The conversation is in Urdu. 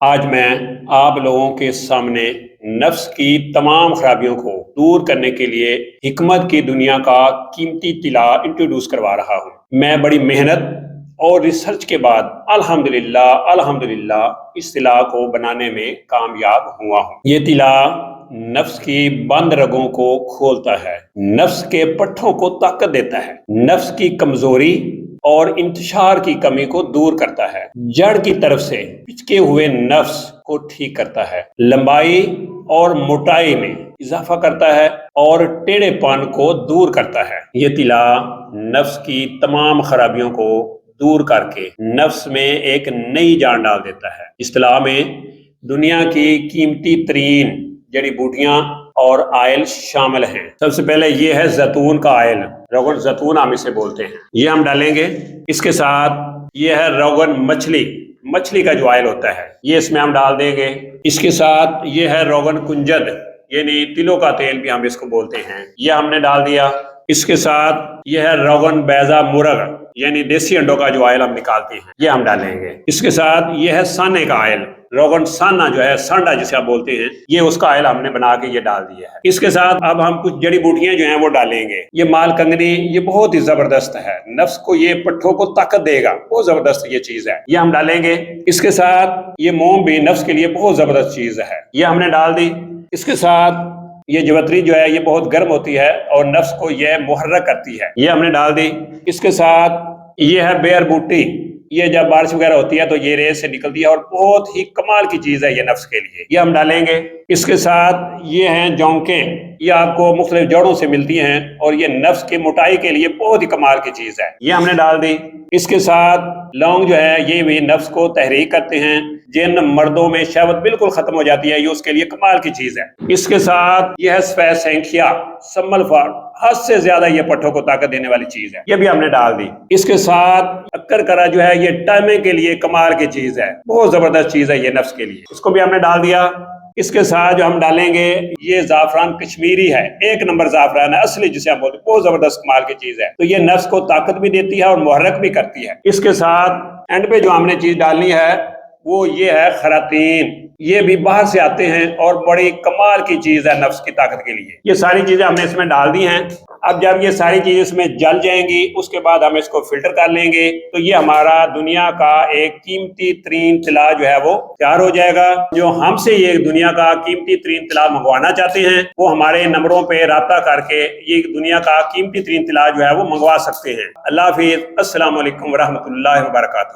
آج میں آپ لوگوں کے سامنے نفس کی تمام خرابیوں کو دور کرنے کے لیے حکمت کی دنیا کا قیمتی طلا انٹروڈیوس کروا رہا ہوں۔ میں بڑی محنت اور ریسرچ کے بعد الحمدللہ اس طلا کو بنانے میں کامیاب ہوا ہوں۔ یہ طلا نفس کی بند رگوں کو کھولتا ہے، نفس کے پٹھوں کو طاقت دیتا ہے، نفس کی کمزوری اور انتشار کی کمی کو دور کرتا ہے، جڑ کی طرف سے پچکے ہوئے نفس کو ٹھیک کرتا ہے، لمبائی اور موٹائی میں اضافہ کرتا ہے اور ٹیڑھے پن کو دور کرتا ہے۔ یہ طلا نفس کی تمام خرابیوں کو دور کر کے نفس میں ایک نئی جان ڈال دیتا ہے۔ اس طلا میں دنیا کی قیمتی ترین جڑی بوٹیاں اور آئل شامل ہیں۔ سب سے پہلے یہ ہے زیتون کا آئل، روغن زیتون ہم اسے بولتے ہیں، یہ ہم ڈالیں گے۔ اس کے ساتھ یہ ہے روغن مچھلی کا جو آئل ہوتا ہے، یہ اس میں ہم ڈال دیں گے۔ اس کے ساتھ یہ ہے روغن کنجد، یعنی تلوں کا تیل بھی ہم اس کو بولتے ہیں، یہ ہم نے ڈال دیا۔ اس کے ساتھ یہ ہے روغن بیضہ مرغ، یعنی دیسی انڈوں کا جو آئل ہم نکالتے ہیں، یہ ہم ڈالیں گے۔ اس کے ساتھ یہ ہے سانے کا آئل، روغن سانا جو ہے، سانڈا جسے آپ بولتے ہیں، یہ اس کا آئل ہم نے بنا کے یہ ڈال دیا ہے۔ اس کے ساتھ اب ہم کچھ جڑی بوٹیاں جو ہیں وہ ڈالیں گے۔ یہ مال کنگنی، یہ بہت ہی زبردست ہے، نفس کو یہ پٹھوں کو طاقت دے گا، بہت زبردست یہ چیز ہے، یہ ہم ڈالیں گے۔ اس کے ساتھ یہ موم بھی نفس کے لیے بہت زبردست چیز ہے، یہ ہم نے ڈال دی۔ اس کے ساتھ یہ جوتری جو ہے یہ بہت گرم ہوتی ہے اور نفس کو یہ محرک کرتی ہے، یہ ہم نے ڈال دی۔ اس کے ساتھ یہ ہے بیئر بوٹی، یہ جب بارش وغیرہ ہوتی ہے تو یہ ریز سے نکلتی ہے اور بہت ہی کمال کی چیز ہے یہ نفس کے لیے، یہ ہم ڈالیں گے۔ اس کے ساتھ یہ ہیں جونکیں، یہ آپ کو مختلف جڑوں سے ملتی ہیں اور یہ نفس کی موٹائی کے لیے بہت ہی کمال کی چیز ہے، یہ ہم نے ڈال دی۔ اس کے ساتھ لونگ جو ہے یہ بھی نفس کو تحریک کرتے ہیں، جن مردوں میں شہوت بالکل ختم ہو جاتی ہے، یہ اس کے لیے کمال کی چیز ہے۔ اس کے ساتھ یہ ہے سفید سینکھیا، سمل فار، حد سے زیادہ یہ پٹھوں کو طاقت دینے والی چیز ہے، یہ بھی ہم نے ڈال دی۔ اس کے ساتھ اکر کرا جو ہے یہ ٹائمنگ کے لیے کمال کی چیز ہے، بہت زبردست چیز ہے یہ نفس کے لیے، اس کو بھی ہم نے ڈال دیا۔ اس کے ساتھ جو ہم ڈالیں گے یہ زعفران کشمیری ہے، ایک نمبر زعفران ہے، اصلی جسے ہم بولتے ہیں، بہت زبردست کمال کی چیز ہے، تو یہ نفس کو طاقت بھی دیتی ہے اور محرک بھی کرتی ہے۔ اس کے ساتھ اینڈ پہ جو ہم نے چیز ڈالنی ہے وہ یہ ہے خراطین، یہ بھی باہر سے آتے ہیں اور بڑی کمال کی چیز ہے نفس کی طاقت کے لیے۔ یہ ساری چیزیں ہم نے اس میں ڈال دی ہیں۔ اب جب یہ ساری چیزیں اس میں جل جائیں گی اس کے بعد ہم اس کو فلٹر کر لیں گے تو یہ ہمارا دنیا کا ایک قیمتی ترین طلا جو ہے وہ تیار ہو جائے گا۔ جو ہم سے یہ دنیا کا قیمتی ترین طلا منگوانا چاہتے ہیں وہ ہمارے نمبروں پہ رابطہ کر کے یہ دنیا کا قیمتی ترین طلا جو ہے وہ منگوا سکتے ہیں۔ اللہ حافظ، السلام علیکم ورحمۃ اللہ وبرکاتہ۔